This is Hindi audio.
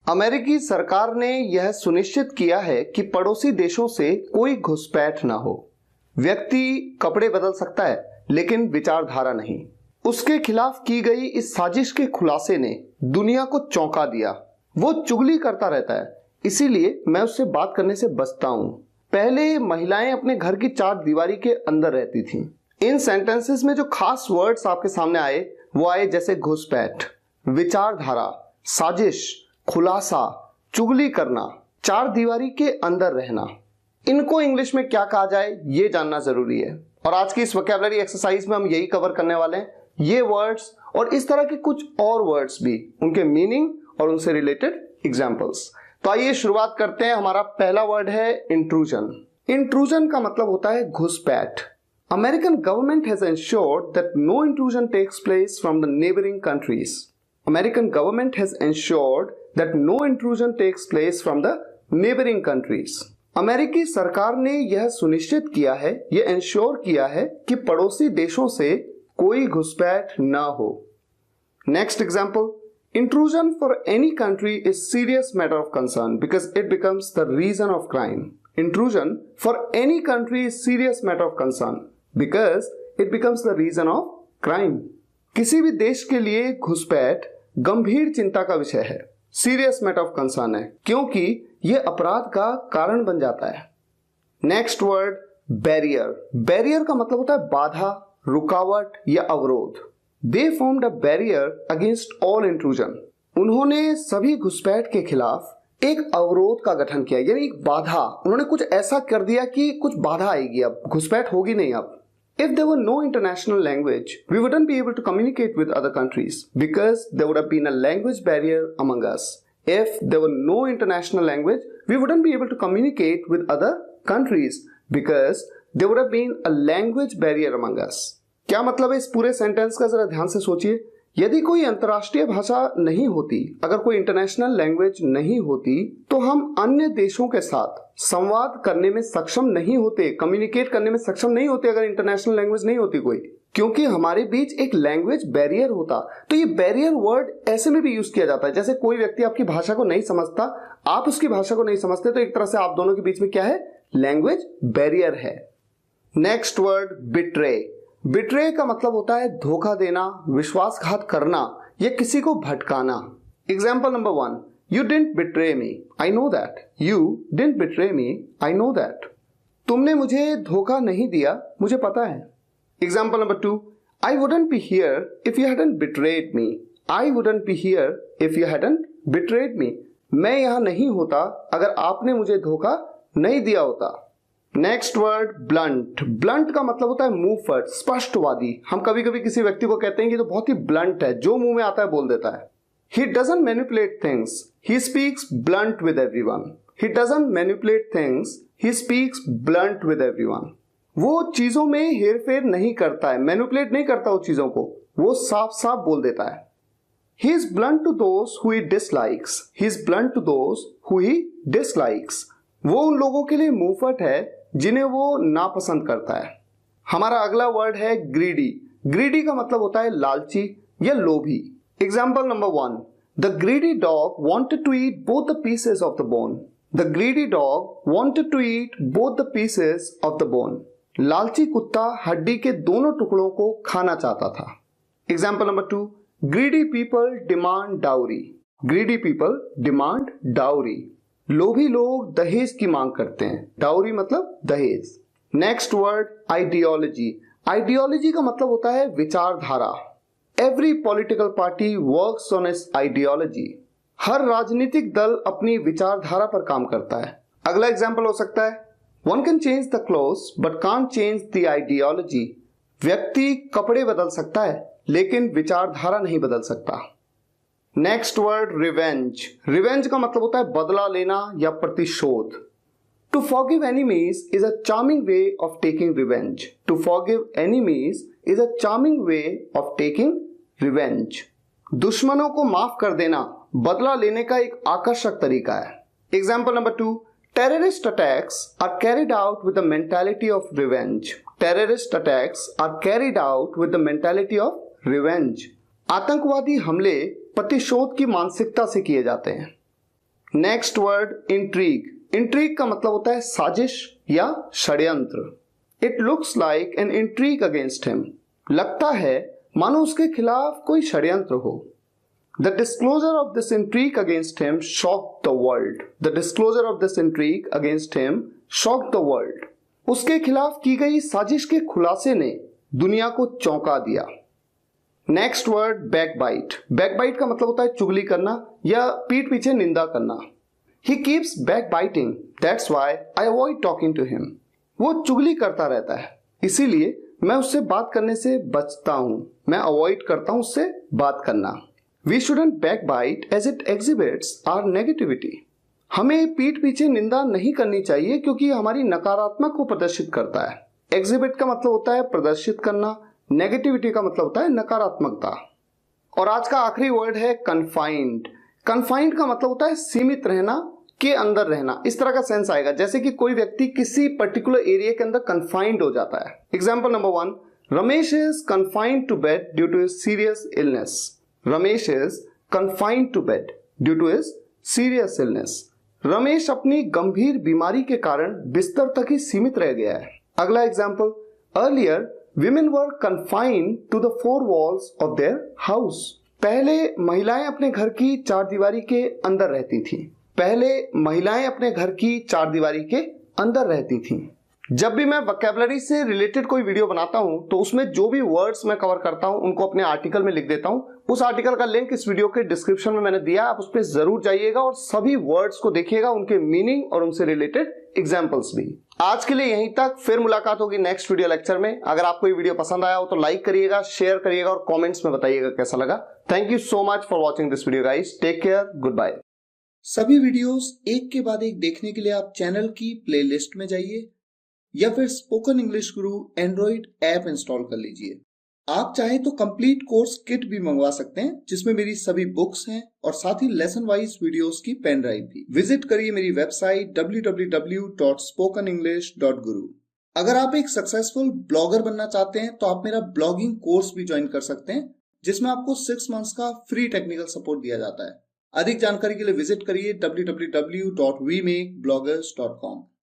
अमेरिकी सरकार ने यह सुनिश्चित किया है कि पड़ोसी देशों से कोई घुसपैठ ना हो। व्यक्ति कपड़े बदल सकता है लेकिन विचारधारा नहीं। उसके खिलाफ की गई इस साजिश के खुलासे ने दुनिया को चौंका दिया। वो चुगली करता रहता है, इसीलिए मैं उससे बात करने से बचता हूं। पहले महिलाएं अपने घर की चार दीवारी के अंदर रहती थीं। इन सेंटेंसेस में जो खास वर्ड्स आपके सामने आए वो आए जैसे घुसपैठ, विचारधारा, साजिश, खुलासा, चुगली करना, चार दीवारी के अंदर रहना। इनको इंग्लिश में क्या कहा जाए ये जानना जरूरी है, और आज की इस वोकैबुलरी एक्सरसाइज में हम यही कवर करने वाले हैं। ये वर्ड्स और इस तरह के कुछ और वर्ड्स भी, उनके मीनिंग और उनसे रिलेटेड एग्जांपल्स। तो आइए शुरुआत करते हैं। हमारा पहला वर्ड है इंट्रूजन। इंट्रूजन का मतलब होता है घुसपैठ। American government has ensured that no intrusion takes place from the neighbouring countries. American government has ensured that no intrusion takes place from the neighboring countries. अमेरिकी सरकार ने यह सुनिश्चित किया है, यह इंश्योर किया है कि पड़ोसी देशों से कोई घुसपैठ न हो। Next example, intrusion for any country is serious matter of concern because it becomes the reason of crime. Intrusion for any country is serious matter of concern because it becomes the reason of crime. किसी भी देश के लिए घुसपैठ गंभीर चिंता का विषय है, सीरियस मैटर ऑफ कंसर्न है, क्योंकि यह अपराध का कारण बन जाता है। Next word barrier. बैरियर का मतलब होता है बाधा, रुकावट या अवरोध। दे formed a barrier against all intrusion. उन्होंने सभी घुसपैठ के खिलाफ एक अवरोध का गठन किया, यानी एक बाधा। उन्होंने कुछ ऐसा कर दिया कि कुछ बाधा आएगी, अब घुसपैठ होगी नहीं। अब if there were no international language, we wouldn't be able to communicate with other countries because there would have been a language barrier among us. If there were no international language, we wouldn't be able to communicate with other countries because there would have been a language barrier among us. क्या मतलब है इस पूरे सेंटेंस का, जरा ध्यान से सोचिए। यदि कोई अंतर्राष्ट्रीय भाषा नहीं होती, अगर कोई इंटरनेशनल लैंग्वेज नहीं होती, तो हम अन्य देशों के साथ संवाद करने में सक्षम नहीं होते, कम्युनिकेट करने में सक्षम नहीं होते अगर इंटरनेशनल लैंग्वेज नहीं होती कोई, क्योंकि हमारे बीच एक लैंग्वेज बैरियर होता। तो ये बैरियर वर्ड ऐसे में भी यूज किया जाता है, जैसे कोई व्यक्ति आपकी भाषा को नहीं समझता, आप उसकी भाषा को नहीं समझते, तो एक तरह से आप दोनों के बीच में क्या है, लैंग्वेज बैरियर है। Next word betray. बिट्रे का मतलब होता है धोखा देना, विश्वासघात करना या किसी को भटकाना। Example number 1, you didn't betray me, I know that. You didn't betray me, I know that. तुमने मुझे धोखा नहीं दिया, मुझे पता है। Example number 2, I wouldn't be here if you hadn't betrayed me. I wouldn't be here if you hadn't betrayed me. मैं यहां नहीं होता अगर आपने मुझे धोखा नहीं दिया होता। Next word blunt. ब्लंट का मतलब होता है मुंह फट, स्पष्टवादी। हम कभी कभी किसी व्यक्ति को कहते हैं कि तो बहुत ही ब्लंट है, जो मुंह में आता है बोल देता है। He doesn't manipulate things, he speaks blunt with everyone. He doesn't manipulate things, he speaks blunt with everyone. वो चीजों में हेरफेर नहीं करता है, मैनिपुलेट नहीं करता वो चीजों को, वो साफ साफ बोल देता है। He is blunt to those who he dislikes. He is blunt to those who he dislikes. वो उन लोगों के लिए मुंहफट है जिन्हें वो नापसंद करता है। हमारा अगला वर्ड है ग्रीडी। ग्रीडी का मतलब होता है लालची या लोभी। Example number 1, the greedy dog wanted to eat both the pieces of the bone. The greedy dog wanted to eat both the pieces of the bone. लालची कुत्ता हड्डी के दोनों टुकड़ों को खाना चाहता था। Example number 2, greedy people demand dowry. Greedy people demand dowry. लोभी लोग दहेज की मांग करते हैं। डाउरी मतलब दहेज। Next word ideology. आइडियोलॉजी का मतलब होता है विचारधारा। Every political party works on its ideology. हर राजनीतिक दल अपनी विचारधारा पर काम करता है। अगला एग्जाम्पल हो सकता है, one can change the clothes but can't change the ideology. व्यक्ति कपड़े बदल सकता है लेकिन विचारधारा नहीं बदल सकता। Next word revenge. रिवेंज का मतलब होता है बदला लेना या प्रतिशोध। To forgive enemies is a charming way of taking revenge. To forgive enemies is a charming way of taking revenge. दुश्मनों को माफ कर देना बदला लेने का एक आकर्षक तरीका है। Example number 2, terrorist attacks are carried out with the mentality of revenge. Terrorist attacks are carried out with the mentality of revenge. आतंकवादी हमले प्रतिशोध की मानसिकता से किए जाते हैं। Next word intrigue. इंट्रीग का मतलब होता है साजिश या षड्यंत्र। It looks like an intrigue against him. लगता है मानो उसके खिलाफ कोई षड्यंत्र हो। The disclosure of this intrigue against him shocked the world. The disclosure of this intrigue against him shocked the world. उसके खिलाफ की गई साजिश के खुलासे ने दुनिया को चौंका दिया। Next word backbite. बैकबाइट का मतलब होता है चुगली करना या पीठ पीछे निंदा करना। He keeps backbiting. That's why I avoid talking to him. वो चुगली करता रहता है, इसीलिए मैं उससे बात करने से बचता हूं। मैं अवॉइड करता हूं उससे बात करना। We shouldn't backbite as it exhibits our negativity. हमें पीठ पीछे निंदा नहीं करनी चाहिए क्योंकि हमारी नकारात्मक को प्रदर्शित करता है। एग्जिबिट का मतलब होता है प्रदर्शित करना, नेगेटिविटी का मतलब होता है नकारात्मकता। और आज का आखिरी वर्ड है कन्फाइंड। कन्फाइंड का मतलब होता है सीमित रहना, के अंदर रहना। इस तरह का सेंस आएगा जैसे कि कोई व्यक्ति किसी पर्टिकुलर एरिया के अंदर कन्फाइंड हो जाता है। Example number 1, Ramesh is confined to bed due to serious illness. Ramesh is confined to bed due to his serious illness. Ramesh अपनी गंभीर बीमारी के कारण बिस्तर तक ही सीमित रह गया है। अगला example, earlier women were confined to the 4 walls of their house. पहले महिलाएं अपने घर की चारदीवारी के अंदर रहती थी। पहले महिलाएं अपने घर की चारदीवारी के अंदर रहती थीं। जब भी मैं वोकैबुलरी से रिलेटेड कोई वीडियो बनाता हूं तो उसमें जो भी वर्ड्स मैं कवर करता हूं उनको अपने आर्टिकल में लिख देता हूं। उस आर्टिकल का लिंक इस वीडियो के डिस्क्रिप्शन में मैंने दिया, आप उस पर जरूर जाइएगा और सभी वर्ड्स को देखिएगा, उनके मीनिंग और उनसे रिलेटेड एग्जाम्पल्स भी। आज के लिए यहीं तक, फिर मुलाकात होगी नेक्स्ट वीडियो लेक्चर में। अगर आपको ये वीडियो पसंद आया हो तो लाइक करिएगा, शेयर करिएगा और कॉमेंट्स में बताइएगा कैसा लगा। Thank you so much for watching this video guys. Take care, good bye. सभी वीडियोस एक के बाद एक देखने के लिए आप चैनल की प्लेलिस्ट में जाइए या फिर स्पोकन इंग्लिश गुरु एंड्रॉइड ऐप इंस्टॉल कर लीजिए। आप चाहे तो कंप्लीट कोर्स किट भी मंगवा सकते हैं जिसमें मेरी सभी बुक्स हैं और साथ ही लेसन वाइज वीडियोस की पेन ड्राइव भी। विजिट करिए मेरी वेबसाइट www.spokenenglish.guru। अगर आप एक सक्सेसफुल ब्लॉगर बनना चाहते हैं तो आप मेरा ब्लॉगिंग कोर्स भी ज्वाइन कर सकते हैं जिसमें आपको 6 मंथ्स का फ्री टेक्निकल सपोर्ट दिया जाता है। अधिक जानकारी के लिए विजिट करिए www.wemakebloggers.com।